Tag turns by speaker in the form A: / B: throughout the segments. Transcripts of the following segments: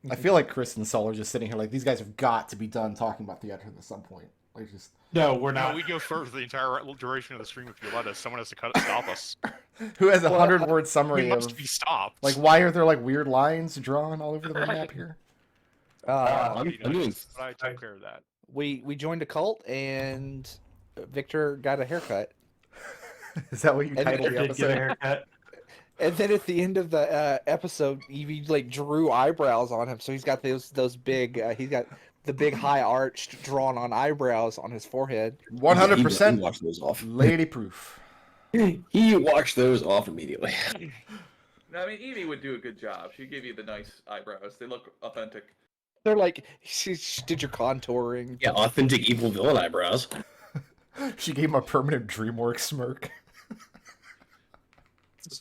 A: I feel like Chris and Saul are just sitting here like these guys have got to be done talking about the Ekon at some point. Like just
B: No, we're
C: No,
B: not.
C: we go for the entire duration of the stream if you let us. Someone has to stop us.
A: who has a
D: Well,
A: 100-word
C: We
A: summary
C: must
A: of
C: be stopped.
A: like why are there like weird lines drawn all over the map here?
C: That'd be
D: I'm doing.
C: nice, but I took care of that.
D: we joined a cult and Victor got a haircut.
A: Is that what you
D: And
A: titled
B: I
A: the
B: did get a
A: episode?
B: haircut.
D: And then at the end of the episode, Evie like drew eyebrows on him, so he's got those big. He's got the big high arched drawn on eyebrows on his forehead.
A: 100%
D: He
E: washed those off.
A: lady proof.
E: He washed those off immediately.
F: I mean, Evie would do a good job. She gave you the nice eyebrows. They look authentic.
D: They're like she did your contouring.
E: Yeah, authentic evil villain eyebrows.
A: She gave him a permanent DreamWorks smirk.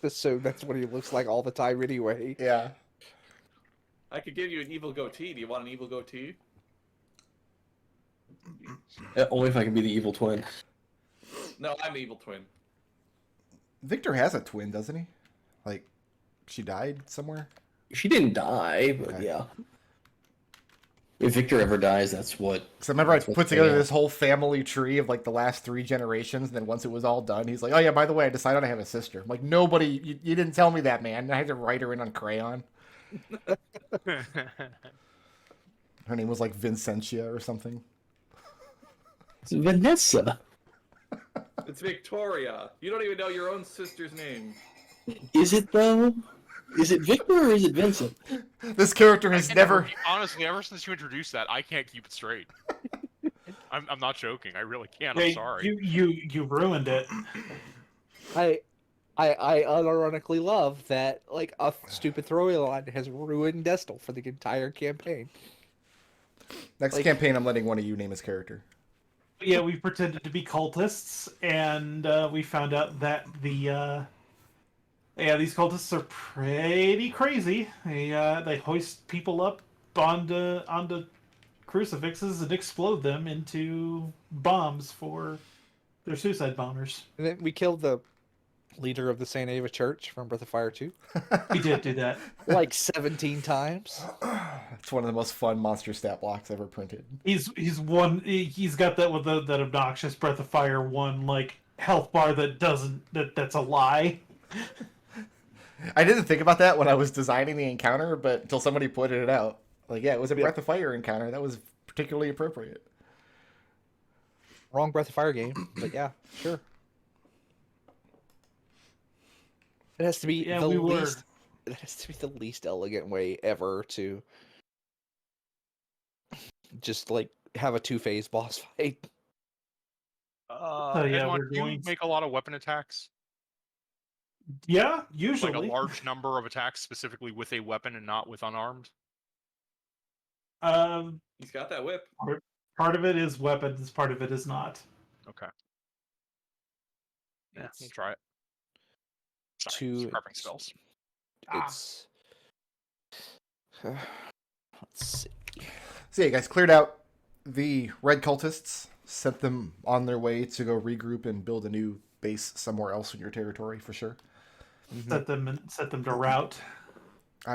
D: So that's what he looks like all the time anyway.
A: Yeah.
F: I could give you an evil goatee. Do you want an evil goatee?
E: Only if I can be the evil twin.
F: No, I'm the evil twin.
A: Victor has a twin, doesn't he? Like, she died somewhere?
E: She didn't die, but
A: Okay.
E: yeah. If Victor ever dies, that's what.
A: Because I remember I
E: That's what's
A: put together
E: going on.
A: this whole family tree of like the last 3 generations, and then once it was all done, he's like, "Oh yeah, by the way, I decided I have a sister." I'm like, nobody, you didn't tell me that, man. And I had to write her in on crayon. Her name was like Vincentia or something.
E: It's Vanessa.
F: It's Victoria. You don't even know your own sister's name.
E: Is it though? Is it Victor or is it Vincent?
A: This character has
C: I
A: never.
C: honestly, ever since you introduced that, I can't keep it straight. I'm not joking. I really can't. I'm
B: Hey,
C: sorry.
B: you ruined it.
D: I unironically love that like a stupid throwaway line has ruined Destil for the entire campaign.
A: Next
D: like-
A: campaign, I'm letting one of you name his character.
B: Yeah, we pretended to be cultists, and we found out that these cultists are pretty crazy. They hoist people up onto crucifixes and explode them into bombs for their suicide bombers.
D: And then we killed the leader of the Saint Ava Church from Breath of Fire 2
B: We did do that.
D: like 17 times.
A: It's one of the most fun monster stat blocks ever printed.
B: He's got that with that obnoxious Breath of Fire 1 like health bar that's a lie.
A: I didn't think about that when I was designing the encounter, but until somebody pointed it out. Like, yeah, it was a Breath of Fire encounter. That was particularly appropriate.
D: Wrong Breath of Fire game, but yeah, sure. It has to be
B: Yeah,
D: the
B: we were.
D: least. It has to be the least elegant way ever to just like have a 2-phase boss fight.
B: Oh, yeah,
C: Edmont,
B: we're
C: do you
B: going-
C: make a lot of weapon attacks?
B: Yeah, usually.
C: Like a large number of attacks specifically with a weapon and not with unarmed?
F: He's got that whip.
B: Part of it is weapons, part of it is not.
C: Okay. Yeah,
D: It's-
C: we'll try it. Sorry,
D: to-
C: prepping spells.
D: It's let's see.
A: So yeah, you guys cleared out the red cultists, sent them on their way to go regroup and build a new base somewhere else in your territory for sure.
B: Set them to route.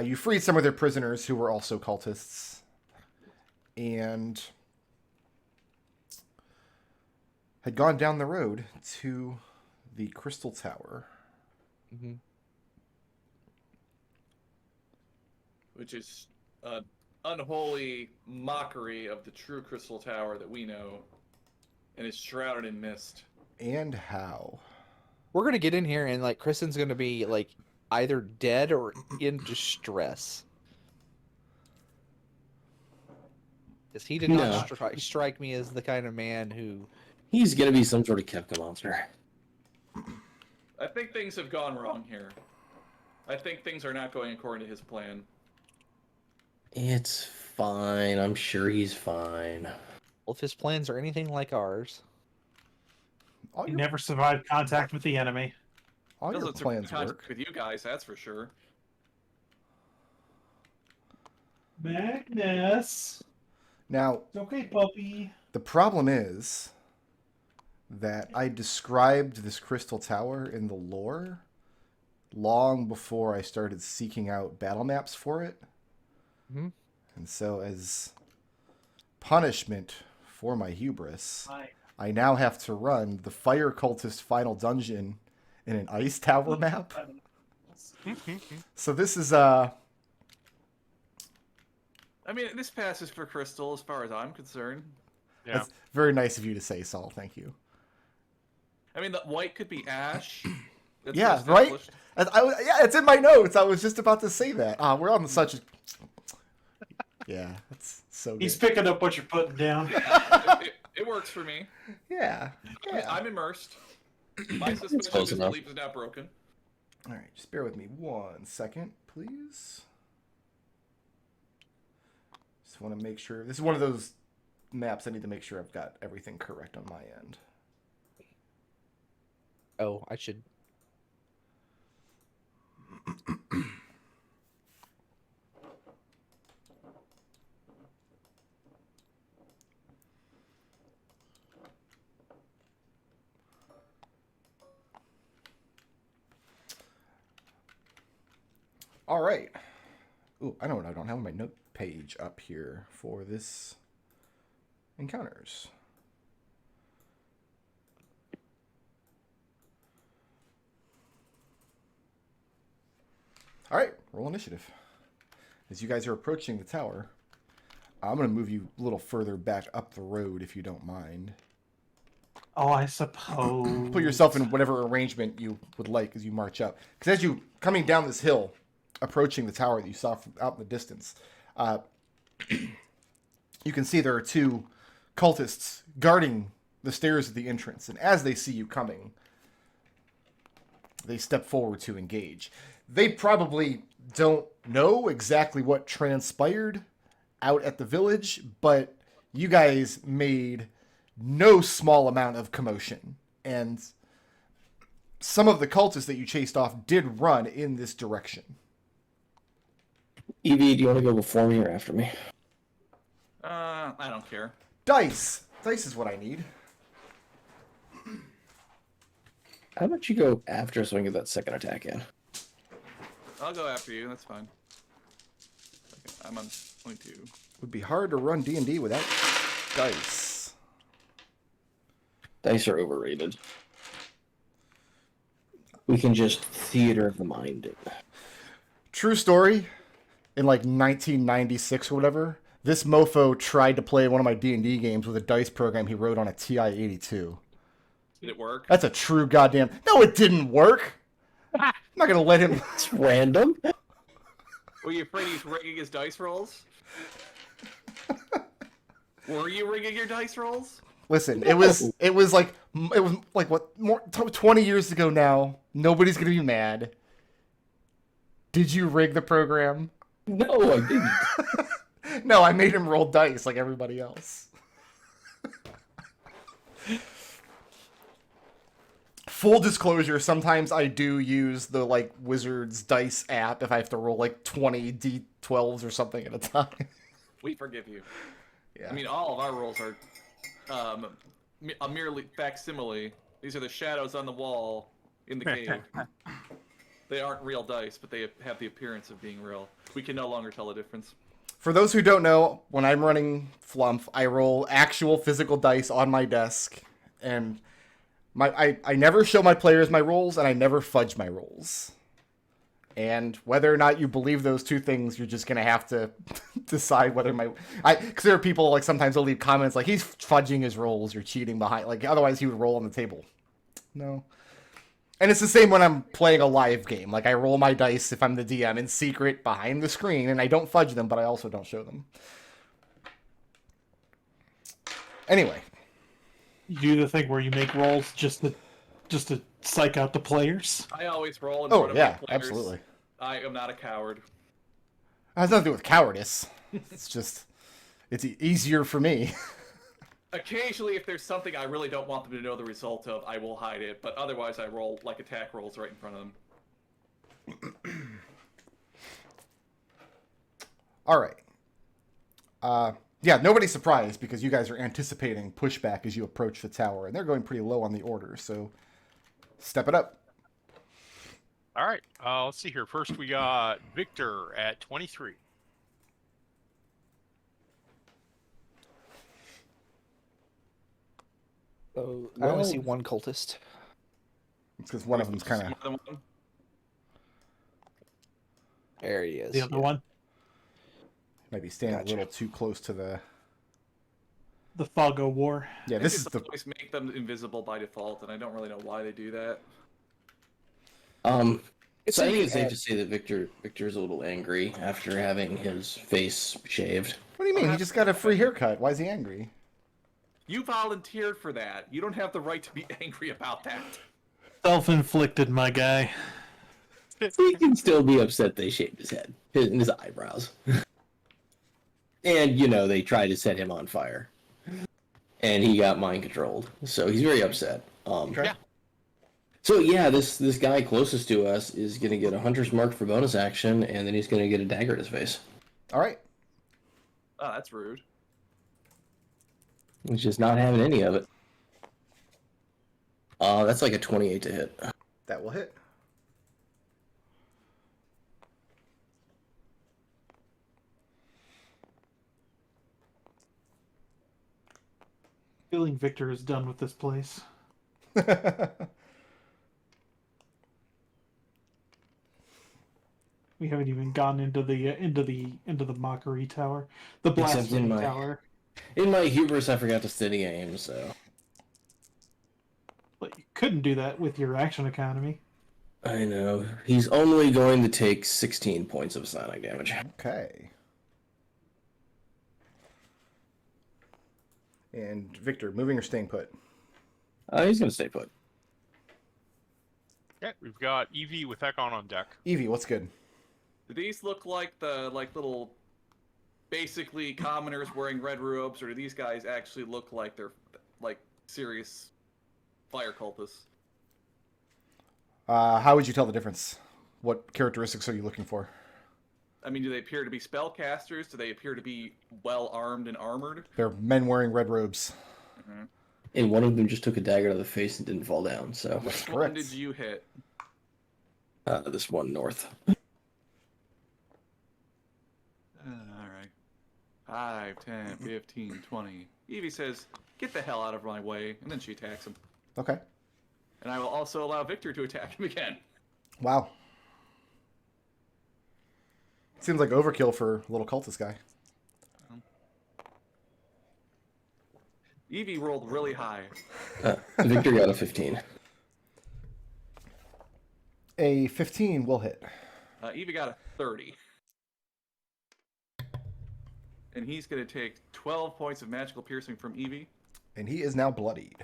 A: You freed some of their prisoners who were also cultists, and had gone down the road to the Crystal Tower.
D: Mm-hmm.
F: Which is an unholy mockery of the true Crystal Tower that we know, and is shrouded in mist.
A: And how?
D: We're gonna get in here and like Kristen's gonna be like either dead or in distress. Because he did
E: No.
D: not strike me as the kind of man who.
E: He's gonna be some sort of Kefka monster.
F: I think things have gone wrong here. I think things are not going according to his plan.
E: It's fine. I'm sure he's fine.
D: Well, if his plans are anything like ours,
A: All
B: He
A: your,
B: never survived contact with the enemy.
A: all your
F: Doesn't
A: plans
F: surprise
A: work.
F: with you guys, that's for sure.
B: Magnus.
A: Now,
B: It's okay, puppy.
A: the problem is that I described this Crystal Tower in the lore long before I started seeking out battle maps for it.
D: Mhm.
A: And so as punishment for my hubris, I now have to run the Fire Cultist final dungeon in an Ice Tower map. So this is
F: I mean, this passes for Crystal as far as I'm concerned.
C: Yeah.
A: That's very nice of you to say, Saul. Thank you.
F: I mean, the white could be ash. That's
A: Yeah,
F: been
A: right?
F: established.
A: Yeah, it's in my notes. I was just about to say that. We're on such a... Yeah, that's so good.
B: He's picking up what you're putting down.
F: It works for me.
A: Yeah.
F: I'm immersed. My suspension
E: close
F: of
E: enough.
F: disbelief is not broken.
A: All right, just bear with me 1 second, please. Just want to make sure. This is one of those maps I need to make sure I've got everything correct on my end.
D: Oh, I should.
A: All right. Ooh, I know what I don't have on my note page up here for this encounters. All right, roll initiative. As you guys are approaching the tower, I'm going to move you a little further back up the road if you don't mind.
B: Oh, I suppose.
A: Put yourself in whatever arrangement you would like as you march up. Because as you coming down this hill, approaching the tower that you saw from out in the distance, you can see there are two cultists guarding the stairs of the entrance. And as they see you coming, they step forward to engage. They probably don't know exactly what transpired out at the village, but you guys made no small amount of commotion. And some of the cultists that you chased off did run in this direction.
E: Evie, do you want to go before me or after me?
F: I don't care.
A: Dice! Dice is what I need.
E: How about you go after so I can get that second attack in?
F: I'll go after you. That's fine. Okay, I'm on 22.
A: Would be hard to run D&D without dice.
E: Dice are overrated. We can just theater of the mind it.
A: True story. In like 1996 or whatever, this mofo tried to play one of my D&D games with a dice program he wrote on a TI-82.
F: Did it work?
A: That's a true goddamn... No, it didn't work! I'm not gonna let him...
E: It's random.
F: Were you afraid he's rigging his dice rolls? Were you rigging your dice rolls?
A: Listen, it was like what, more 20 years ago now. Nobody's gonna be mad. Did you rig the program?
E: No, I didn't.
A: No, I made him roll dice like everybody else. Full disclosure, sometimes I do use the like Wizards Dice app if I have to roll like 20 D12s or something at a time.
F: We forgive you.
A: Yeah.
F: I mean, all of our rolls are a merely facsimile. These are the shadows on the wall in the cave. They aren't real dice, but they have the appearance of being real. We can no longer tell the difference.
A: For those who don't know, when I'm running Flumph, I roll actual physical dice on my desk, and I never show my players my rolls, and I never fudge my rolls. And whether or not you believe those two things, you're just gonna have to decide whether because there are people like sometimes they'll leave comments like he's fudging his rolls or cheating behind, like otherwise he would roll on the table. No. And it's the same when I'm playing a live game. Like, I roll my dice if I'm the DM in secret behind the screen, and I don't fudge them, but I also don't show them. Anyway.
B: You do the thing where you make rolls just to psych out the players.
F: I always roll in front of my players.
A: Absolutely.
F: I am not a coward.
A: It has nothing to do with cowardice. It's just, it's easier for me.
F: Occasionally, if there's something I really don't want them to know the result of, I will hide it, but otherwise I roll like attack rolls right in front of them.
A: All right. Yeah, nobody's surprised because you guys are anticipating pushback as you approach the tower, and they're going pretty low on the order, so step it up.
C: All right. Let's see here. First, we got Victor at 23.
D: Oh, I
E: Well-
D: only see one cultist.
A: It's because one of them's kind of
F: More than one?
D: There he is.
B: The other
D: yeah.
B: one,
A: might be standing
D: Gotcha.
A: a little too close to the.
B: the Fog of War.
A: Yeah,
F: I
A: this
F: think
A: is
F: it's
A: the.
F: always make them invisible by default, and I don't really know why they do that.
D: It's
E: So I
D: like,
E: think it's safe to say that Victor's a little angry after having his face shaved.
A: What do you mean? He just got a free haircut. Why is he angry?
F: You volunteered for that. You don't have the right to be angry about that.
B: Self-inflicted, my guy.
E: He can still be upset they shaved his head and his eyebrows. And, they tried to set him on fire. And he got mind controlled. So he's very upset.
A: Okay.
C: Yeah.
E: So yeah, this guy closest to us is going to get a Hunter's Mark for bonus action, and then he's going to get a dagger in his face.
A: All right.
F: Oh, that's rude.
E: He's just not having any of it. That's like a 28 to hit.
A: That will hit.
B: Feeling Victor is done with this place. We haven't even gone into the mockery tower, the
E: Except in
B: blasphemy
E: my-
B: tower.
E: In my hubris, I forgot to steady aim, so
B: But you couldn't do that with your action economy.
E: I know. He's only going to take 16 points of psionic damage.
A: Okay. And Victor, moving or staying put?
E: He's going to stay put.
C: Okay, we've got Evie with Ekon on deck.
A: Evie, what's good?
F: Do these look like the little, basically commoners wearing red robes, or do these guys actually look like they're like serious fire cultists?
A: How would you tell the difference? What characteristics are you looking for?
F: I mean, do they appear to be spellcasters? Do they appear to be well armed and armored?
A: They're men wearing red robes.
E: And one of them just took a dagger to the face and didn't fall down, so...
F: Which one
A: correct.
F: did you hit?
E: This one north.
F: Alright. 5, 10, 15, 20. Evie says, "Get the hell out of my way," and then she attacks him.
A: Okay.
F: And I will also allow Victor to attack him again.
A: Wow. Seems like overkill for a little cultist guy.
F: Evie rolled really high.
E: Victor got a 15.
A: A 15 will hit.
F: Evie got a 30. And he's going to take 12 points of magical piercing from Evie.
A: And he is now bloodied.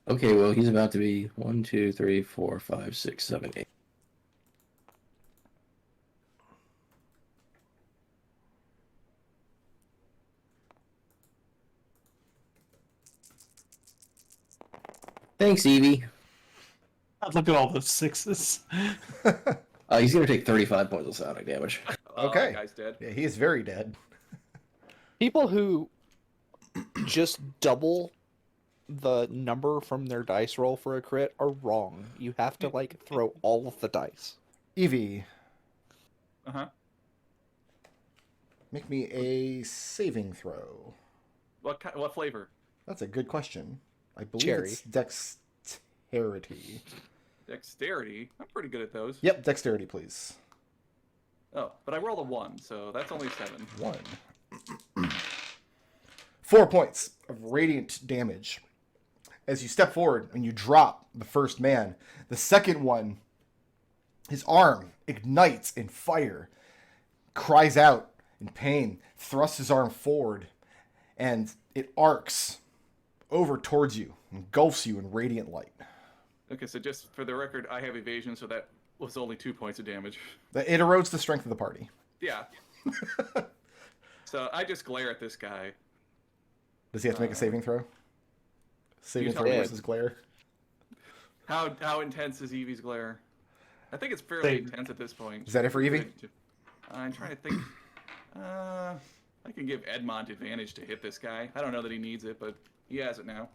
E: Okay, well, he's about to be 1, 2, 3, 4, 5, 6, 7, 8. Thanks, Evie.
B: Look at all those sixes.
E: He's going to take 35 points of psionic damage.
F: Oh,
A: Okay.
F: that guy's dead.
A: Yeah, he is very dead.
D: People who just double the number from their dice roll for a crit are wrong. You have to throw all of the dice.
A: Evie,
F: Uh-huh.
A: make me a saving throw.
F: What flavor?
A: That's a good question. I believe
D: Cherry.
A: it's dexterity.
F: Dexterity? I'm pretty good at those.
A: Yep, dexterity, please.
F: Oh, but I rolled a 1, so that's only 7.
A: 1. 4 points of radiant damage. As you step forward and you drop the first man, the second one, his arm ignites in fire, cries out in pain, thrusts his arm forward, and it arcs over towards you, engulfs you in radiant light.
F: Okay, so just for the record, I have evasion, so that was only 2 points of damage.
A: It erodes the strength of the party.
F: Yeah. So I just glare at this guy.
A: Does he have to make a saving throw? Saving
F: tell
A: throw
D: me.
A: versus glare.
F: How intense is Evie's glare? I think it's fairly
B: Same.
F: intense at this point.
A: Is that it for Evie?
F: I'm trying to think. I can give Edmont advantage to hit this guy. I don't know that he needs it, but he has it now.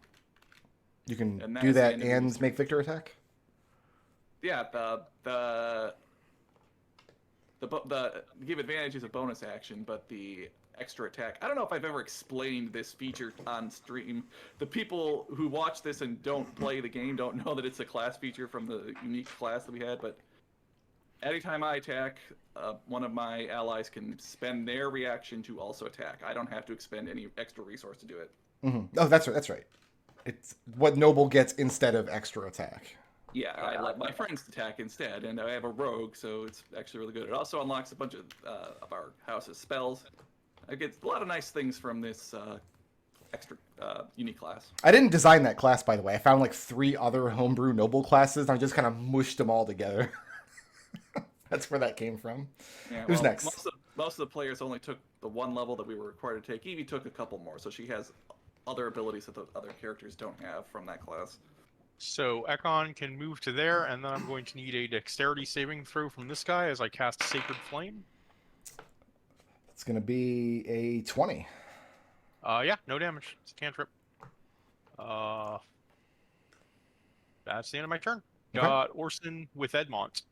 A: You can
F: And that
A: do
F: is the
A: that
F: end of
A: and
F: his-
A: make Victor attack?
F: Yeah, the give advantage is a bonus action, but the extra attack. I don't know if I've ever explained this feature on stream. The people who watch this and don't play the game don't know that it's a class feature from the unique class that we had, but anytime I attack, one of my allies can spend their reaction to also attack. I don't have to expend any extra resource to do it.
A: Oh, that's right. That's right. It's what Noble gets instead of extra attack.
F: Yeah, I let my friends attack instead, and I have a rogue, so it's actually really good. It also unlocks a bunch of our house's spells. I get a lot of nice things from this extra unique class.
A: I didn't design that class, by the way. I found like 3 other homebrew Noble classes, and I just kind of mushed them all together. That's where that came from.
F: Yeah,
A: Who's next?
F: Most of the players only took the 1 level that we were required to take. Evie took a couple more, so she has other abilities that the other characters don't have from that class.
C: So Ekon can move to there, and then I'm going to need a dexterity saving throw from this guy as I cast Sacred Flame.
A: It's going to be a 20.
C: Yeah, no damage. It's a cantrip. That's the end of my turn.
A: Okay.
C: Got Orson with Edmont.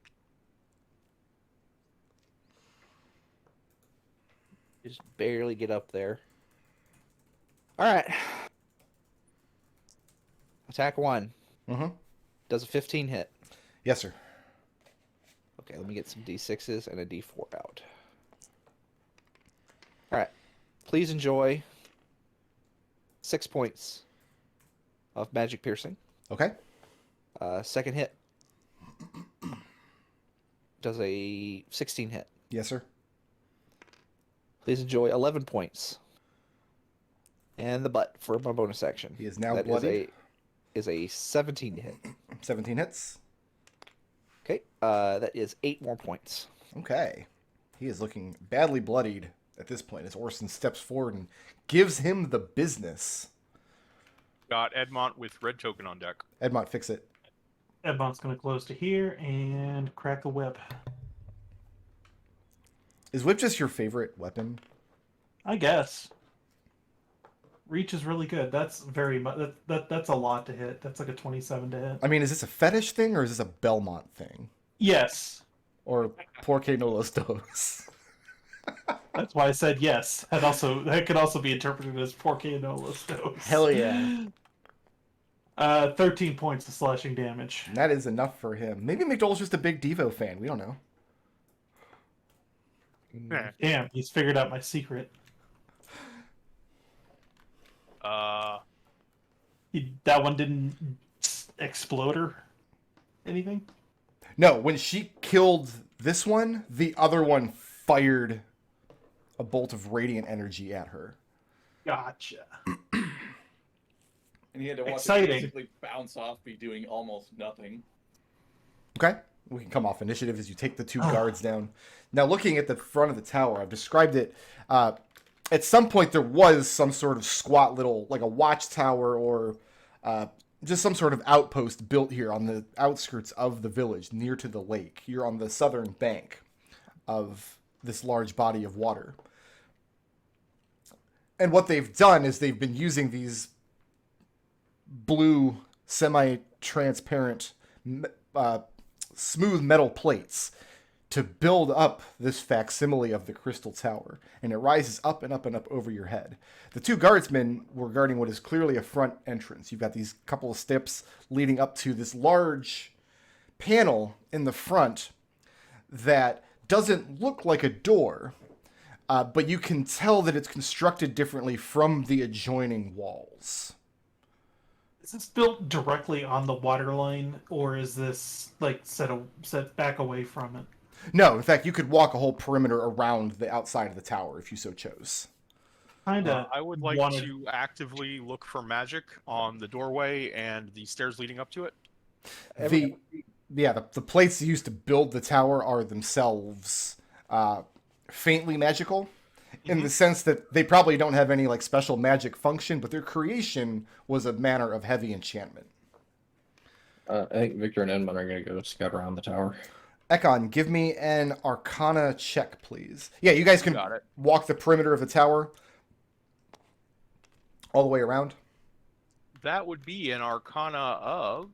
D: Just barely get up there. All right. Attack 1.
A: Mm-hmm.
D: Does a 15 hit?
A: Yes, sir.
D: Okay, let me get some D6s and a D4 out. All right. Please enjoy 6 points of magic piercing.
A: Okay.
D: Second hit does a 16 hit.
A: Yes, sir.
D: Please enjoy 11 points. And the butt for my bonus action.
A: He is now
D: That
A: bloodied.
D: is a 17 hit.
A: 17 hits.
D: Okay, that is 8 more points.
A: Okay. He is looking badly bloodied at this point as Orson steps forward and gives him the business.
C: Got Edmont with red token on deck.
A: Edmont, fix it.
B: Edmont's going to close to here and crack a whip.
A: Is whip just your favorite weapon?
B: I guess. Reach is really good. That's very much. That's a lot to hit. That's like a 27 to hit.
A: I mean, is this a fetish thing or is this a Belmont thing?
B: Yes.
A: Or Porque no los dos?
B: That's why I said yes. That could also be interpreted as Porque no los dos.
A: Hell yeah.
B: 13 points of slashing damage.
A: That is enough for him. Maybe McDohl's just a big Devo fan. We don't know.
C: Eh.
B: Damn, he's figured out my secret. That one didn't explode or anything?
A: No, when she killed this one, the other one fired a bolt of radiant energy at her.
B: Gotcha.
F: And he had to watch
B: Exciting.
F: it basically bounce off, be doing almost nothing.
A: Okay, we can come off initiative as you take the 2 guards down. Now, looking at the front of the tower, I've described it. At some point, there was some sort of squat little, like a watchtower or just some sort of outpost built here on the outskirts of the village, near to the lake. You're on the southern bank of this large body of water. And what they've done is they've been using these blue, semi-transparent, smooth metal plates to build up this facsimile of the crystal tower, and it rises up and up and up over your head. The 2 guardsmen were guarding what is clearly a front entrance. You've got these couple of steps leading up to this large panel in the front that doesn't look like a door, but you can tell that it's constructed differently from the adjoining walls.
B: Is this built directly on the water line, or is this like set back away from it?
A: No, in fact, you could walk a whole perimeter around the outside of the tower if you so chose.
B: Kinda.
C: I would like to actively look for magic on the doorway and the stairs leading up to it.
A: The plates used to build the tower are themselves faintly magical, in the sense that they probably don't have any like special magic function, but their creation was a manner of heavy enchantment.
E: I think Victor and Edmund are going to go scout around the tower.
A: Ekon, give me an Arcana check, please. Yeah, you guys can
C: Got it.
A: walk the perimeter of the tower all the way around.
C: That would be an Arcana of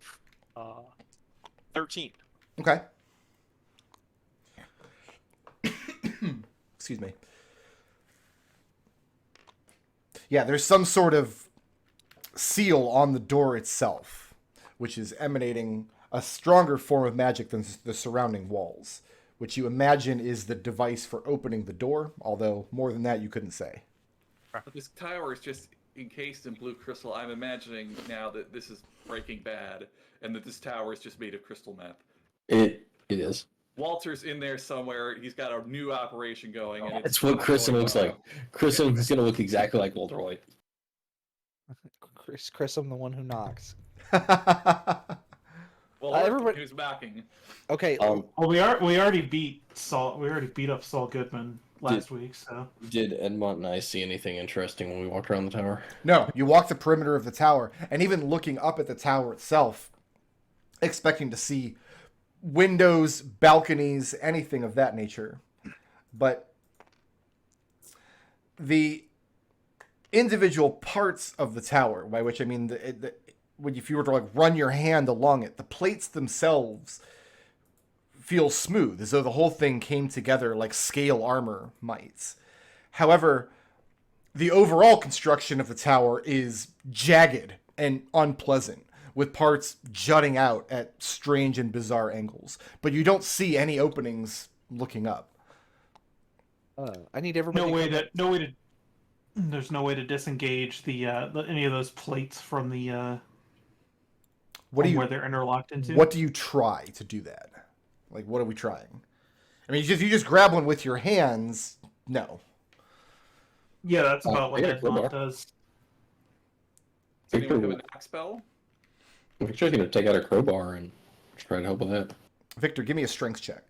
C: 13.
A: Okay. Excuse me. Yeah, there's some sort of seal on the door itself, which is emanating a stronger form of magic than the surrounding walls, which you imagine is the device for opening the door, although more than that you couldn't say.
F: But this tower is just encased in blue crystal. I'm imagining now that this is Breaking Bad, and that this tower is just made of crystal meth.
E: It is.
F: Walter's in there somewhere. He's got a new operation going. And
E: That's what Chrism looks like. Chrism is going to look exactly like Walter White.
D: Chris, I'm the one who knocks.
F: Well,
D: everybody-
F: who's backing?
D: Okay.
B: Well, we already beat Saul. We already beat up Saul Goodman last week. So
E: Did Edmont and I see anything interesting when we walked around the tower?
A: No, you walk the perimeter of the tower, and even looking up at the tower itself, expecting to see windows, balconies, anything of that nature. But the individual parts of the tower, by which I mean if you were to like run your hand along it, the plates themselves feel smooth, as though the whole thing came together like scale armor might. However, the overall construction of the tower is jagged and unpleasant, with parts jutting out at strange and bizarre angles. But you don't see any openings looking up.
D: I need everybody.
B: There's no way to disengage any of those plates from the where they're interlocked into.
A: What do you try to do that? Like, what are we trying? I mean, you just grab one with your hands. No.
B: Yeah, that's about what Edmont does.
F: Does anyone have an axe spell?
E: Victor's going to take out a crowbar and try to help with that.
A: Victor, give me a strength check.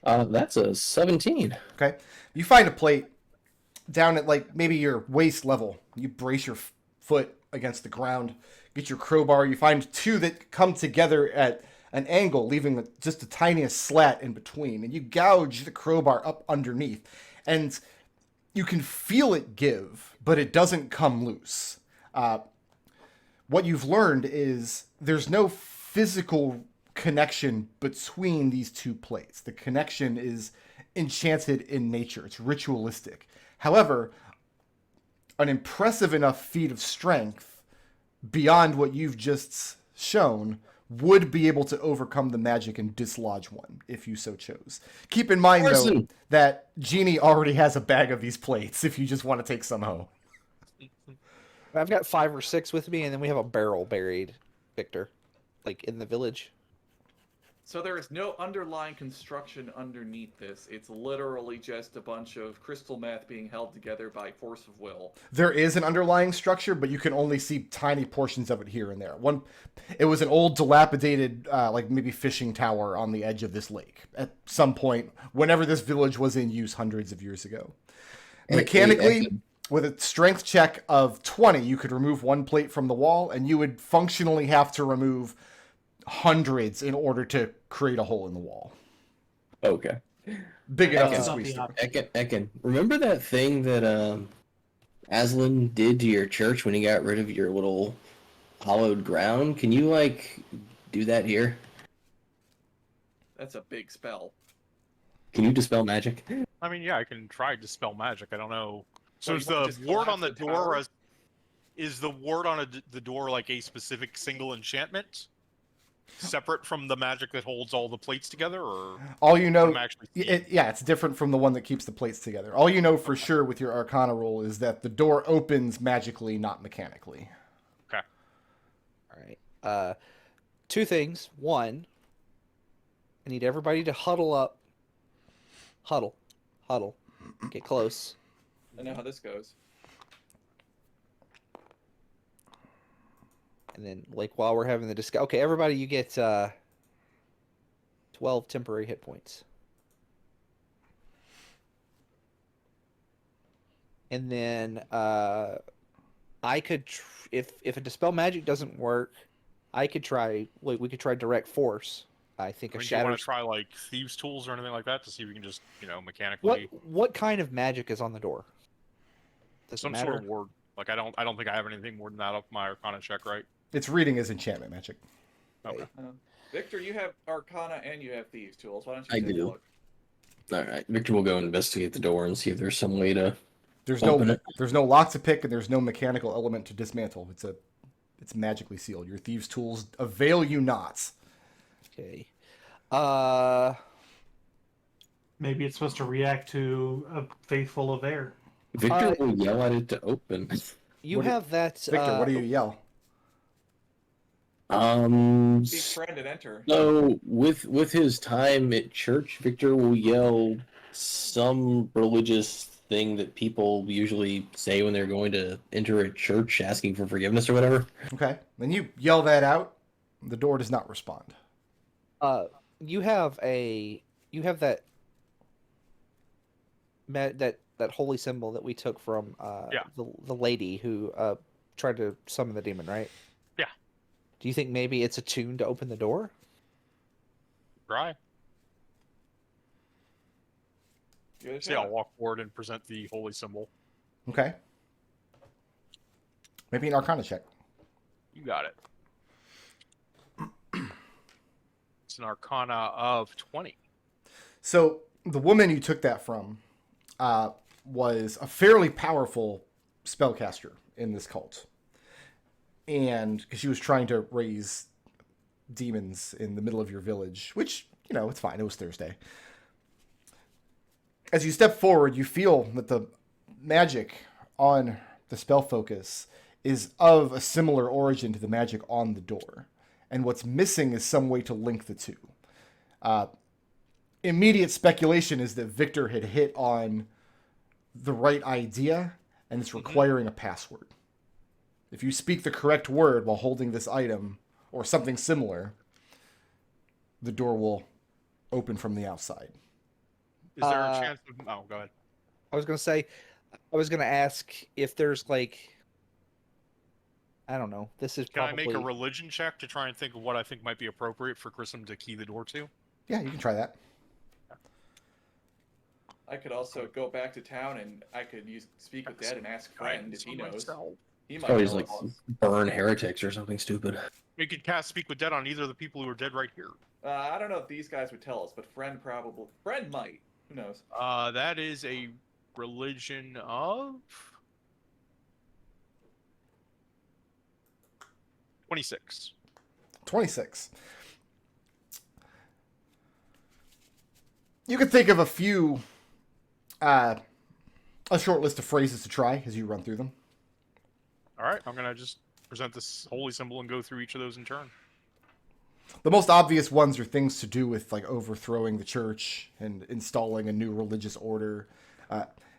E: That's a 17.
A: Okay. You find a plate down at like maybe your waist level. You brace your foot against the ground, get your crowbar. You find two that come together at an angle, leaving just the tiniest slat in between. And you gouge the crowbar up underneath. And you can feel it give, but it doesn't come loose. What you've learned is there's no physical connection between these two plates. The connection is enchanted in nature. It's ritualistic. However, an impressive enough feat of strength beyond what you've just shown would be able to overcome the magic and dislodge one if you so chose. Keep in mind, though, that Jeannie already has a bag of these plates if you just want to take some home.
D: I've got 5 or 6 with me, and then we have a barrel buried, Victor, like in the village.
F: So there is no underlying construction underneath this. It's literally just a bunch of crystal meth being held together by force of will.
A: There is an underlying structure, but you can only see tiny portions of it here and there. It was an old, dilapidated, like maybe fishing tower on the edge of this lake at some point, whenever this village was in use hundreds of years ago. Mechanically, with a strength check of 20, you could remove one plate from the wall, and you would functionally have to remove hundreds in order to create a hole in the wall.
E: Okay.
A: Big enough to
B: That's
A: squeeze
B: not
A: through.
B: the
E: Ekon, remember that thing that Aslan did to your church when he got rid of your little hollowed ground? Can you, like, do that here?
F: That's a big spell.
E: Can you dispel magic?
C: I mean, yeah, I can try to dispel magic. I don't know. So
F: Well,
C: is
F: you wanna
C: the
F: just
C: ward on
F: collapse
C: the
F: the
C: door
F: tower?
C: is the ward on the door like a specific single enchantment, separate from the magic that holds all the plates together, or
A: All you know,
C: I'm actually
A: it's different from the one that keeps the plates together. All you know for sure with your Arcana roll is that the door opens magically, not mechanically.
C: okay?
D: All right. 2 things. 1, I need everybody to huddle up. Huddle. Get close.
F: I know how this goes.
D: And then, like, while we're having the discussion... Okay, everybody, you get 12 temporary hit points. And then, I could... If a Dispel Magic doesn't work, I could try... Like, we could try Direct Force. I think
C: I
D: a
C: mean, do you want
D: Shatter...
C: to try like thieves' tools or anything like that to see if we can just mechanically
D: What kind of magic is on the door? Does it
C: some
D: matter?
C: sort of ward? Like I don't think I have anything more than that up my Arcana check, right?
A: Its reading is enchantment magic.
C: Okay.
F: Victor, you have Arcana and you have Thieves tools. Why don't you
E: I
F: take
E: do.
F: a look?
E: All right, Victor will go investigate the door and see if there's some way to
A: There's
E: open
A: no
E: it.
A: there's no lock to pick, and there's no mechanical element to dismantle. It's magically sealed. Your thieves' tools avail you not.
D: Okay.
B: Maybe it's supposed to react to a faithful of air.
E: Victor will yell at it to open.
D: You
A: What do-
D: have that.
A: Victor, what do you yell?
F: Be friend and enter.
E: So with his time at church, Victor will yell some religious thing that people usually say when they're going to enter a church, asking for forgiveness or whatever.
A: Okay. Then you yell that out. The door does not respond.
D: You have that that holy symbol that we took from
C: Yeah.
D: the lady who tried to summon the demon, right?
C: Yeah.
D: Do you think maybe it's attuned to open the door?
C: Try.
F: Give it a
C: See, I'll
F: shot.
C: walk forward and present the holy symbol.
A: Okay. Maybe an Arcana check.
C: You got it. It's an Arcana of 20.
A: So the woman you took that from was a fairly powerful spellcaster in this cult, and because she was trying to raise demons in the middle of your village, which it's fine. It was Thursday. As you step forward, you feel that the magic on the spell focus is of a similar origin to the magic on the door, and what's missing is some way to link the two. Immediate speculation is that Victor had hit on the right idea, and it's requiring a password. If you speak the correct word while holding this item, or something similar, the door will open from the outside.
C: Is there a chance of... Oh, go ahead.
D: I was gonna ask if there's like, I don't know. This is
C: Can
D: probably.
C: I make a religion check to try and think of what I think might be appropriate for Grissom to key the door to?
A: Yeah, you can try that.
F: I could also go back to town and I could speak with Dad and ask friend if he knows. He might
E: Always
F: know
E: like
F: us.
E: burn heretics or something stupid.
C: We could cast Speak with Dead on either of the people who are dead right here.
F: I don't know if these guys would tell us, but friend probably. Friend might. Who knows?
C: That is a religion of 26.
A: 26. You could think of a short list of phrases to try as you run through them.
C: All right, I'm gonna just present this holy symbol and go through each of those in turn.
A: The most obvious ones are things to do with like overthrowing the church and installing a new religious order,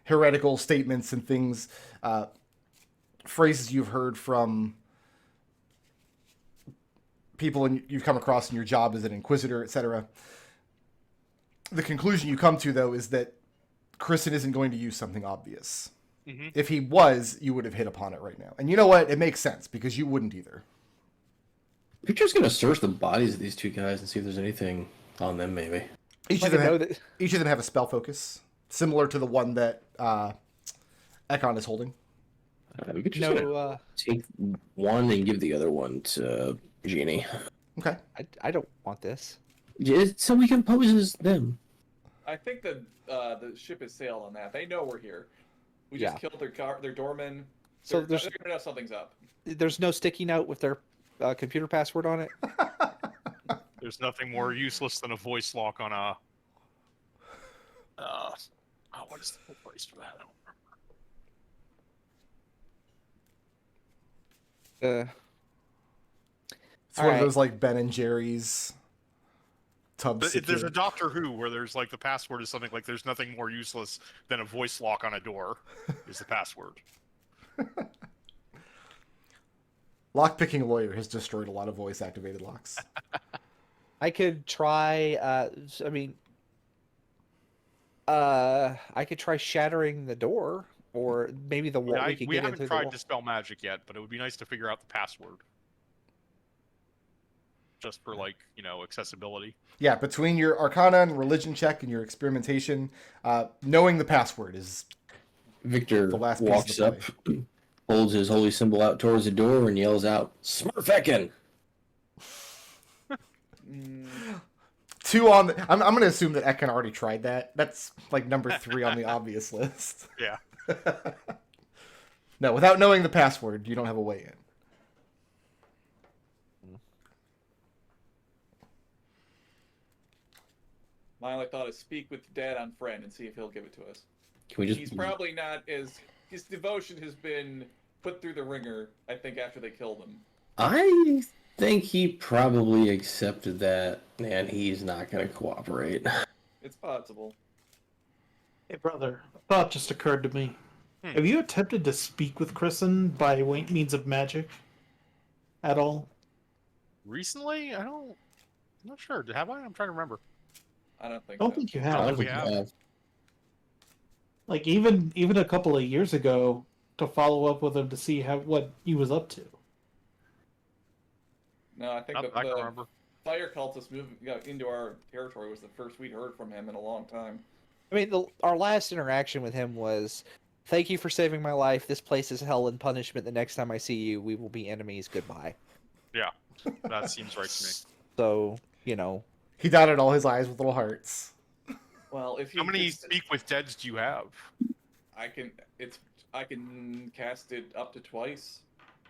A: heretical statements and things, phrases you've heard from people you've come across in your job as an inquisitor, etc. The conclusion you come to, though, is that Kristen isn't going to use something obvious.
C: Mm-hmm.
A: If he was, you would have hit upon it right now. And you know what? It makes sense, because you wouldn't either.
E: Victor's gonna search the bodies of these two guys and see if there's anything on them, maybe.
A: Each of them have a spell focus, similar to the one that Ekon is holding.
E: We could just gonna take one and give the other one to Eugenia.
A: Okay.
D: I don't want this.
E: So we can pose as them.
F: I think the ship has sailed on that. They know we're here. We just killed their doorman.
D: So
F: They're gonna know something's up.
D: There's no sticky note with their computer password on it.
C: There's nothing more useless than a voice lock on a. What is the full price for that? I don't remember.
A: It's one of those like Ben and Jerry's tub.
C: But there's a Doctor Who where there's like the password is something like there's nothing more useless than a voice lock on a door is the password.
A: Lockpicking lawyer has destroyed a lot of voice activated locks.
D: I could try. I could try shattering the door, or maybe the wall.
C: Yeah, we haven't
D: into
C: tried
D: the wall.
C: Dispel Magic yet, but it would be nice to figure out the password. Just for like, accessibility.
A: Yeah, between your Arcana and Religion check and your experimentation, knowing the password is
E: Victor
A: the last piece
E: walks
A: of
E: up,
A: the play.
E: holds his holy symbol out towards the door, and yells out, "Smurfekin!"
A: 2 on the... I'm going to assume that Ekon already tried that. That's like number 3 on the obvious list.
C: Yeah.
A: No, without knowing the password, you don't have a way in.
F: My only thought is speak with Dad on friend and see if he'll give it to us.
E: Can we just?
F: He's probably not as... His devotion has been put through the ringer, I think, after they killed him.
E: I think he probably accepted that, and he's not going to cooperate.
F: It's possible.
B: Hey, brother, a thought just occurred to me. Have you attempted to speak with Kristen by means of magic at all?
C: Recently, I'm not sure. Have I? I'm trying to remember.
F: I don't think
B: I don't
F: so.
B: think you
C: I
B: have.
C: don't think we have.
B: Like even a couple of years ago, to follow up with him to see what he was up to.
F: No, I think
C: I can
F: the
C: remember.
F: fire cultist moving into our territory was the first we'd heard from him in a long time.
D: I mean, our last interaction with him was, "Thank you for saving my life. This place is hell and punishment. The next time I see you, we will be enemies. Goodbye."
C: Yeah, that seems right to me.
D: So, you know,
A: He dotted all his I's with little hearts.
F: Well, if
C: How many speak with deads do you have?
F: I can cast it up to twice.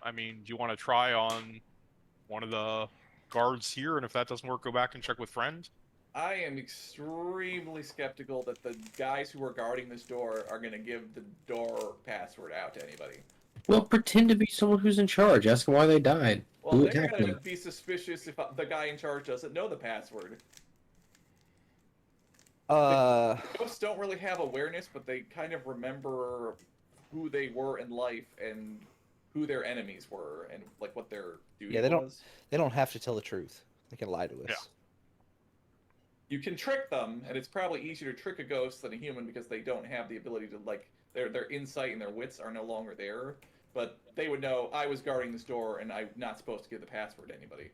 C: I mean, do you want to try on one of the guards here, and if that doesn't work, go back and check with friend?
F: I am extremely skeptical that the guys who are guarding this door are going to give the door password out to anybody.
E: Well, pretend to be someone who's in charge. Ask them why they died.
F: Well,
E: Who
F: they're
E: attacked
F: going to
E: them?
F: be suspicious if the guy in charge doesn't know the password. Ghosts don't really have awareness, but they kind of remember who they were in life and who their enemies were and like what their duty was.
D: they don't have to tell the truth. They can lie to us.
C: Yeah.
F: You can trick them, and it's probably easier to trick a ghost than a human because they don't have the ability to their insight and their wits are no longer there. But they would know I was guarding this door and I'm not supposed to give the password to anybody.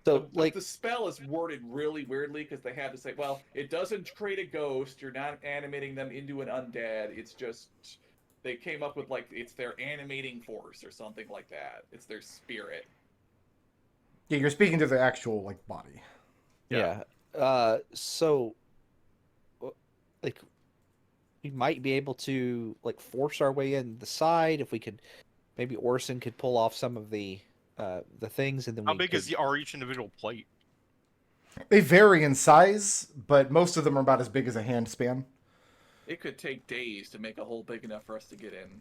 D: So,
F: But the spell is worded really weirdly because they have to say, well, it doesn't create a ghost. You're not animating them into an undead. It's just they came up with it's their animating force or something like that. It's their spirit.
A: Yeah, you're speaking to the actual body.
D: yeah. So, we might be able to force our way in the side if we could. Maybe Orson could pull off some of the things, and then
C: How big are each individual plate?
A: They vary in size, but most of them are about as big as a hand span.
F: It could take days to make a hole big enough for us to get in.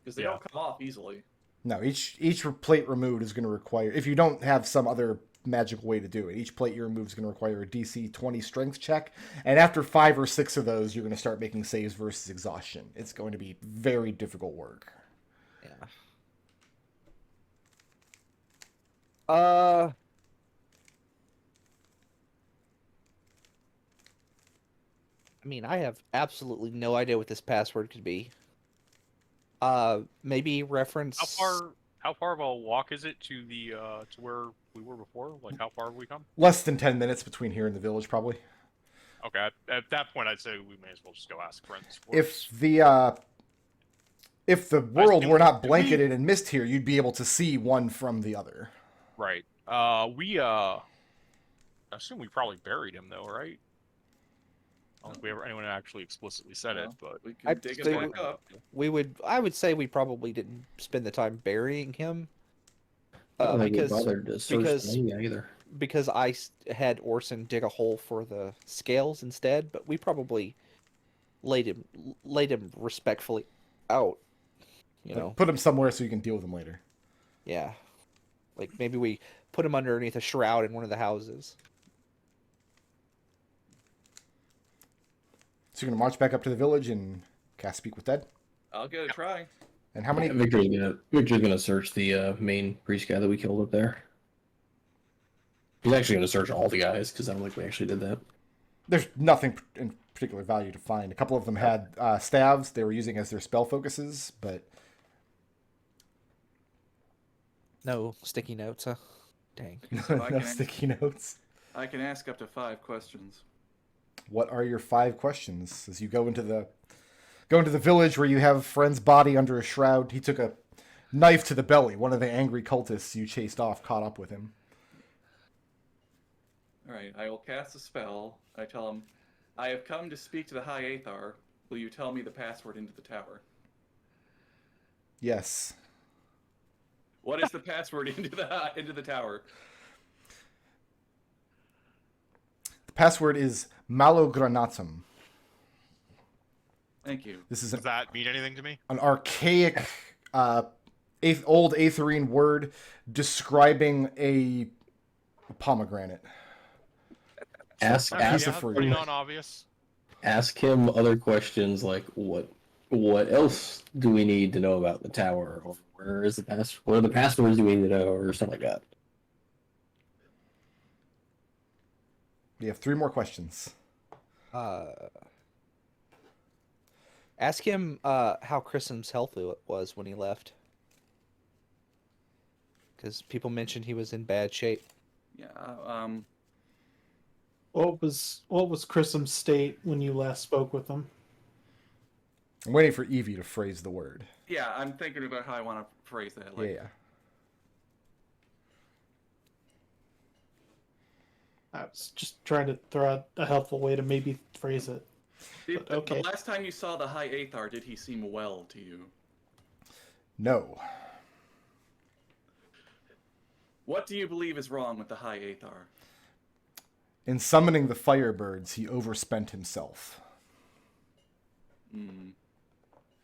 F: Because they don't come off easily.
A: No, each plate removed is going to require, if you don't have some other magical way to do it, each plate you remove is going to require a DC 20 strength check, and after 5 or 6 of those, you're going to start making saves versus exhaustion. It's going to be very difficult work.
D: Yeah. I mean, I have absolutely no idea what this password could be. Maybe reference.
C: How far of a walk is it to the to where we were before? Like, how far have we come?
A: Less than 10 minutes between here and the village, probably.
C: Okay, at that point, I'd say we may as well just go ask friends.
A: If the world were not blanketed in mist here, you'd be able to see one from the other.
C: Right. I assume we probably buried him though, right? I don't think anyone actually explicitly said it, but
F: We can
D: I'd
F: dig
D: say
F: him back up.
D: I would say we probably didn't spend the time burying him.
E: I don't think we
D: Because
E: bothered to search
D: because-
E: the name either.
D: because I had Orson dig a hole for the scales instead, but we probably laid him respectfully out. You know,
A: Put them somewhere so you can deal with them later.
D: yeah, maybe we put him underneath a shroud in one of the houses.
A: So you're going to march back up to the village and cast Speak with Dead?
F: I'll give it a try.
A: And how many...
E: Victor's gonna search the main priest guy that we killed up there. He's actually gonna search all the guys because I don't think we actually did that.
A: There's nothing in particular value to find. A couple of them had staves they were using as their spell focuses, but...
D: No sticky notes, huh? Dang.
F: So I
A: no
F: can-
A: sticky notes.
F: I can ask up to 5 questions.
A: What are your 5 questions as you go into the village where you have friend's body under a shroud? He took a knife to the belly. One of the angry cultists you chased off caught up with him.
F: Alright, I will cast a spell. I tell him, I have come to speak to the High Aethar. Will you tell me the password into the tower?
A: Yes.
F: What is the password into the tower?
A: The password is Malogranatum.
F: Thank you.
A: This is
C: Does that mean anything to me?
A: an archaic, old Aetherine word describing a pomegranate.
E: Ask
A: piece
E: ask
A: of
C: Yeah,
A: fruit.
C: pretty non-obvious.
E: ask him other questions like what else do we need to know about the tower, or where is the what are the passwords do we need to know, or something like that.
A: We have 3 more questions.
D: Ask him how Chrism's health was when he left. Because people mentioned he was in bad shape.
F: Yeah,
B: What was Chrism's state when you last spoke with him?
A: I'm waiting for Evie to phrase the word.
F: yeah, I'm thinking about how I want to phrase that. Like,
A: Yeah.
B: I was just trying to throw out a helpful way to maybe phrase it.
F: Did,
B: But okay.
F: The last time you saw the High Aethar, did he seem well to you?
A: No.
F: What do you believe is wrong with the High Aethar?
A: In summoning the Firebirds, he overspent himself.
F: Hmm.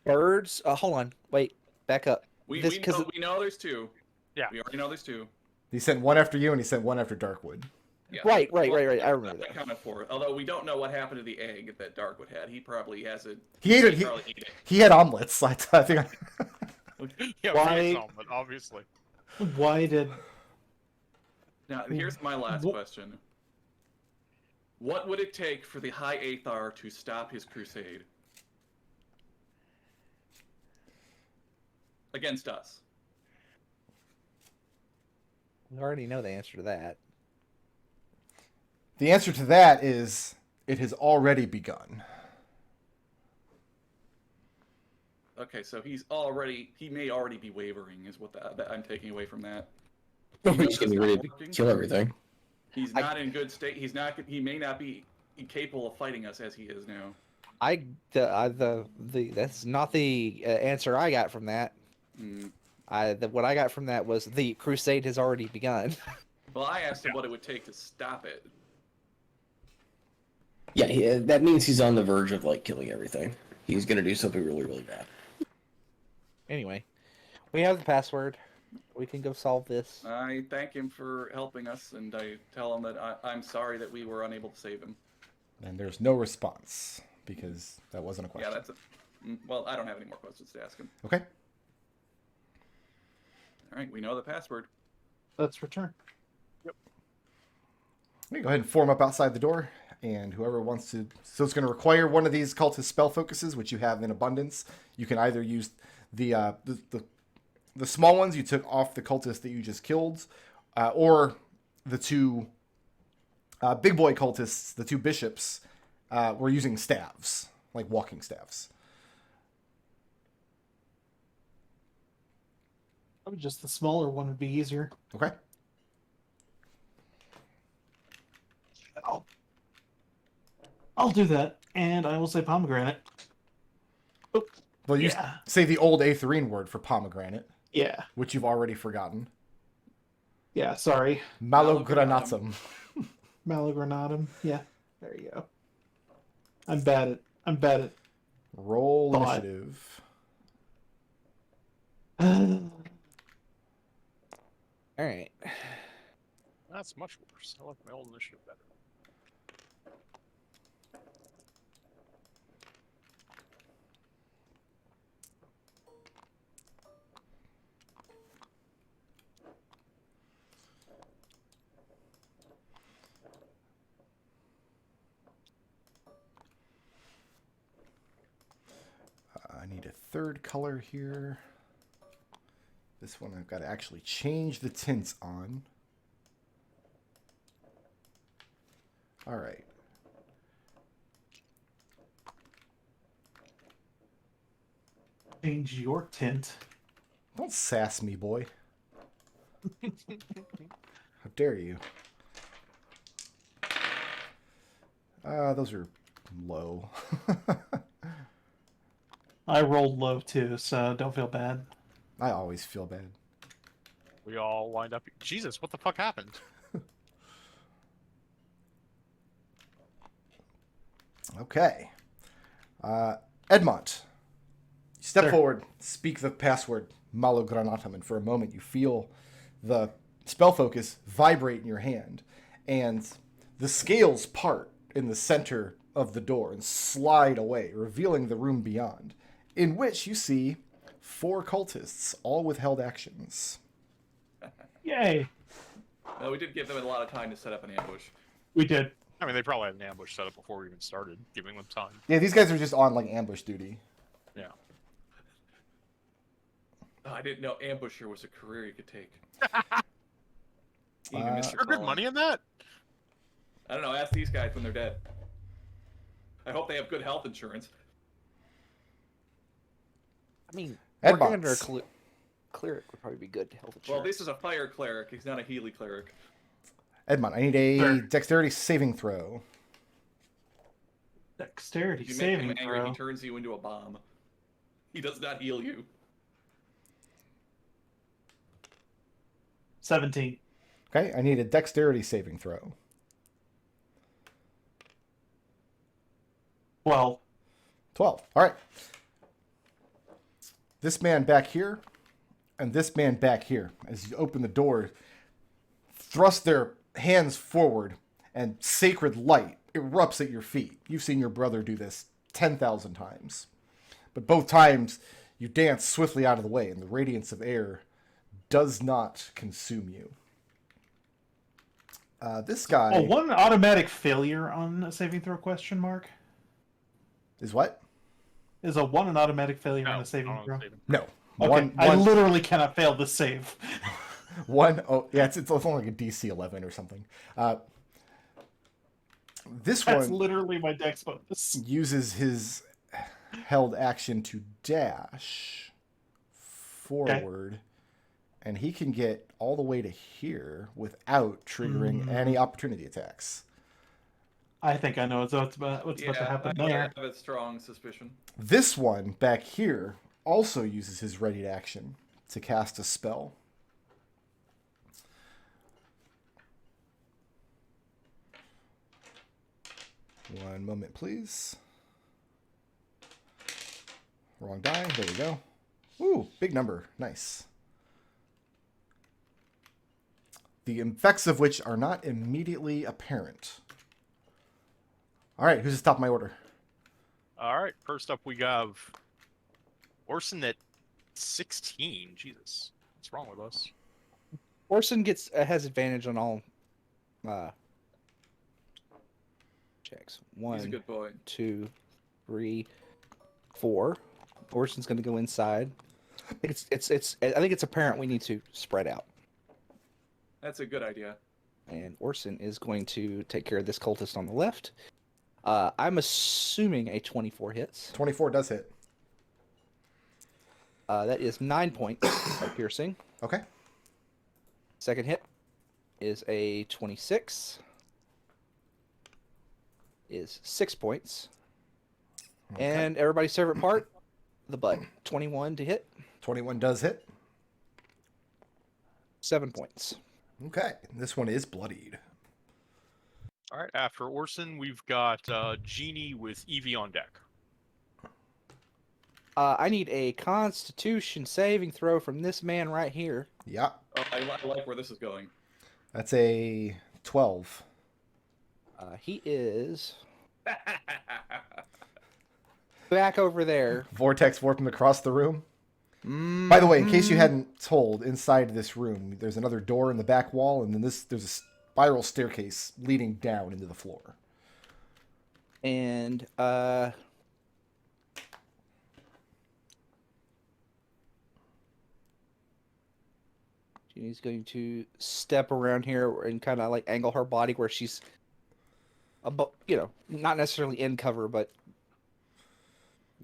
D: Birds? Hold on. Wait. Back up.
F: We
D: This- 'cause
F: we know there's 2.
C: Yeah.
F: We already know there's 2.
A: He sent one after you, and he sent one after Darkwood.
F: Yeah.
D: Right. I
F: Well,
D: remember
F: that's
D: that.
F: accounted for. Although we don't know what happened to the egg that Darkwood had. He probably has it.
A: He ate it.
F: probably ate it.
A: He had omelets. I think.
C: Yeah,
B: Why-
C: face omelet, obviously.
B: Why did
F: Now, here's my last
B: Wh-
F: question. What would it take for the High Aethar to stop his crusade? Against us.
D: We already know the answer to that.
A: The answer to that is it has already begun.
F: Okay, so he may already be wavering, is what that I'm taking away from that.
E: He's just gonna be ready to kill everything.
F: He's not in good state. He may not be capable of fighting us as he is now.
D: That's not the answer I got from that.
F: Hmm.
D: What I got from that was the crusade has already begun.
F: Well, I asked him what it would take to stop it.
E: Yeah, that means he's on the verge of like killing everything. He's gonna do something really, really bad.
D: Anyway, we have the password. We can go solve this.
F: I thank him for helping us, and I tell him that I'm sorry that we were unable to save him.
A: And there's no response because that wasn't a question.
F: Yeah, that's it. Well, I don't have any more questions to ask him.
A: Okay.
F: All right, we know the password.
B: let's return?
A: We go ahead and form up outside the door, and whoever wants to. So it's going to require one of these cultist spell focuses, which you have in abundance. You can either use the small ones you took off the cultist that you just killed, or the 2 big boy cultists, the 2 bishops, were using staves, like walking staves.
B: Probably just the smaller one would be easier.
A: Okay.
B: I'll do that, and I will say pomegranate. Oh,
A: Well, you
B: Yeah.
A: say the old Aetherine word for pomegranate,
B: yeah,
A: which you've already forgotten.
B: yeah. Sorry,
A: Malogranatum.
B: Malogranatum. Yeah, there you go. I'm bad at.
A: Roll
B: Thought.
A: initiative.
D: All right.
C: That's much worse. I like my old initiative better.
A: I need a 3rd color here. This one I've got to actually change the tints on. All right.
B: Change your tint.
A: Don't sass me, boy. How dare you? Those are low.
B: I rolled low too, so don't feel bad.
A: I always feel bad.
C: We all wind up. Jesus, what the fuck happened?
A: Okay. Edmont. Step
B: Sir.
A: forward, speak the password Malogranatum, and for a moment you feel the spell focus vibrate in your hand, and the scales part in the center of the door and slide away, revealing the room beyond, in which you see 4 cultists, all with held actions.
B: Yay!
F: No, we did give them a lot of time to set up an ambush.
B: We did.
C: I mean, they probably had an ambush set up before we even started, giving them time.
A: Yeah, these guys are just on like ambush duty.
C: Yeah.
F: Oh, I didn't know ambusher was a career you could take. Even Mr.
C: Is there good
F: Cullen.
C: money in that?
F: I don't know. Ask these guys when they're dead. I hope they have good health insurance.
D: I mean,
A: Ed
D: working under a
A: Bots.
D: cleric would probably be good to health insurance.
F: Well, this is a fire cleric. He's not a Healy cleric.
A: Edmont, I need a
B: Sure.
A: dexterity saving throw.
B: Dexterity
F: If you make
B: saving
F: him angry,
B: throw.
F: he turns you into a bomb. He does not heal you.
B: 17.
A: Okay, I need a dexterity saving throw.
B: 12.
A: 12. All right. This man back here and this man back here, as you open the door, thrust their hands forward and sacred light erupts at your feet. You've seen your brother do this 10,000 times. But both times you dance swiftly out of the way and the radiance of air does not consume you. This guy
B: Oh, one automatic failure on a saving throw question mark?
A: is what?
B: Is a 1 an automatic failure
C: No,
B: on a saving
C: I
B: throw?
C: don't
A: No.
B: Okay, I literally cannot fail this save.
A: Oh yeah, it's only like a DC 11 or something. This
B: That's
A: one
B: literally my dex bonus.
A: uses his held action to dash forward, and he can get all the way to here without triggering any opportunity attacks.
B: I think I know what's about to happen
F: I
B: there.
F: have a strong suspicion.
A: This one back here also uses his ready action to cast a spell. One moment, please. Wrong die. There we go. Ooh, big number. Nice. The effects of which are not immediately apparent. All right, who's at the top of my order?
C: All right, first up we have Orson at 16. Jesus, what's wrong with us?
D: Orson has advantage on all checks.
F: He's a
D: 1,
F: good boy.
D: 2, 3, 4. Orson's going to go inside. I think it's apparent we need to spread out.
F: That's a good idea.
D: And Orson is going to take care of this cultist on the left. I'm assuming a 24 hits.
A: 24 does hit.
D: That is 9 points of piercing.
A: Okay.
D: Second hit is a 26. Is 6 points.
A: Okay.
D: And everybody's favorite part, the butt. 21 to hit.
A: 21 does hit.
D: 7 points.
A: Okay. This one is bloodied.
C: All right, after Orson, we've got Genie with Evie on deck.
D: I need a Constitution saving throw from this man right here.
A: Yeah.
F: Oh, I like where this is going.
A: That's a 12.
D: He is back over there.
A: Vortex warping across the room. By the way, in case you hadn't told, inside this room, there's another door in the back wall, and then there's a spiral staircase leading down into the floor.
D: And Jeannie's going to step around here and kind of like angle her body where she's not necessarily in cover, but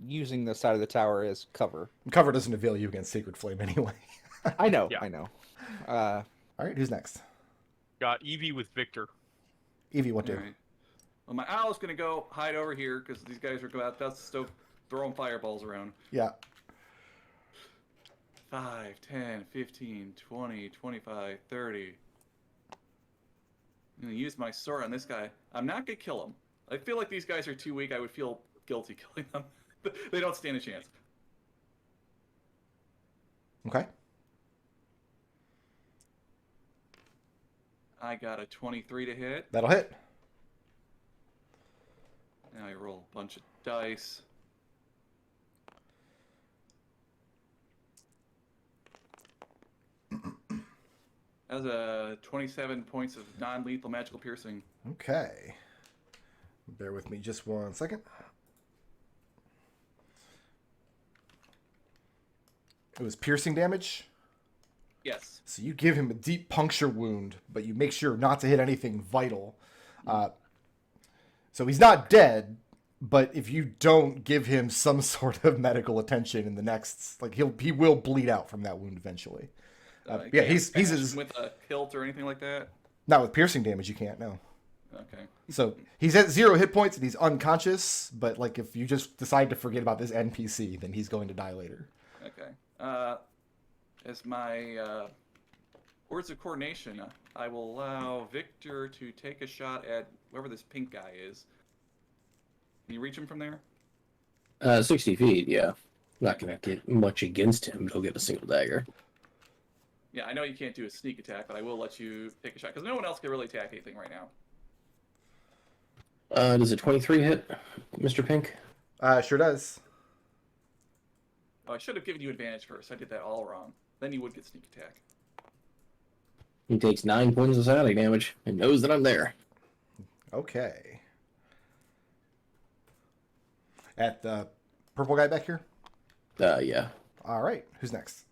D: using the side of the tower as cover.
A: Cover doesn't avail you against Sacred Flame anyway.
D: I know,
C: Yeah.
D: I know.
A: All right, who's next?
C: Got Evie with Victor.
A: Evie, what do?
F: All right. Well, my owl's gonna go hide over here because these guys are about to start throwing fireballs around.
A: Yeah.
F: 5, 10, 15, 20, 25, 30. I'm gonna use my sword on this guy. I'm not gonna kill him. I feel like these guys are too weak. I would feel guilty killing them. They don't stand a chance.
A: Okay.
F: I got a 23 to hit.
A: That'll hit.
F: Now I roll a bunch of dice. That was a 27 points of non-lethal magical piercing.
A: Okay. Bear with me just 1 second. It was piercing damage.
F: Yes.
A: So you give him a deep puncture wound, but you make sure not to hit anything vital. So he's not dead, but if you don't give him some sort of medical attention in the next, like he will bleed out from that wound eventually. Yeah, he's
F: bash
A: as,
F: him with a hilt or anything like that.
A: not with piercing damage. You can't. No.
F: Okay.
A: So he's at 0 hit points and he's unconscious. But like if you just decide to forget about this NPC, then he's going to die later.
F: Okay. As my words of coordination, I will allow Victor to take a shot at whoever this pink guy is. Can you reach him from there?
E: 60 feet, yeah. Not gonna get much against him, but he'll get a single dagger.
F: Yeah, I know you can't do a sneak attack, but I will let you take a shot because no one else can really attack anything right now.
E: Does a 23 hit, Mr. Pink?
A: Sure does.
F: Oh, I should have given you advantage first. I did that all wrong. Then you would get sneak attack.
E: He takes 9 points of static damage and knows that I'm there.
A: Okay. At the purple guy back here?
E: Yeah.
A: All right. Who's next?